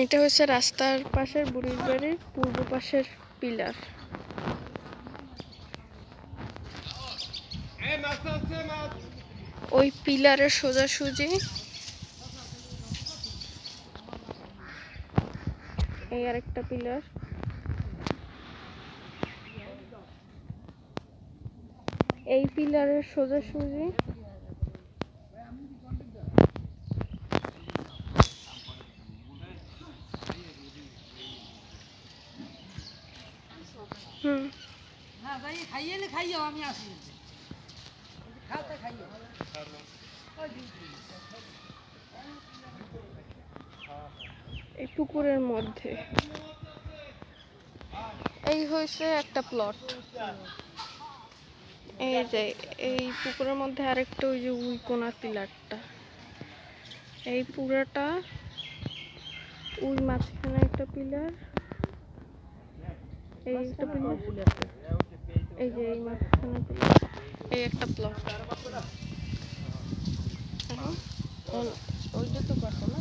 এটা হচ্ছে রাস্তার পাশের বুড়ির বাড়ির পূর্ব পাশের পিলার। ওই পিলারের সোজাসুজি এই আরেকটা পিলার, এই পিলারের সোজাসুজি এই পুকুরের মধ্যে এই হয়েছে একটা প্লট। এই যে এই পুকুরের মধ্যে আরেকটা ওই যে ওই কোনা পিলারটা, এই পুরাটা ওই মাঝখানে একটা পিলার, এই একটা পিলার, এই যে এই মাঝখানে পিলার, এই একটা প্লট। ওইটা তো করতো না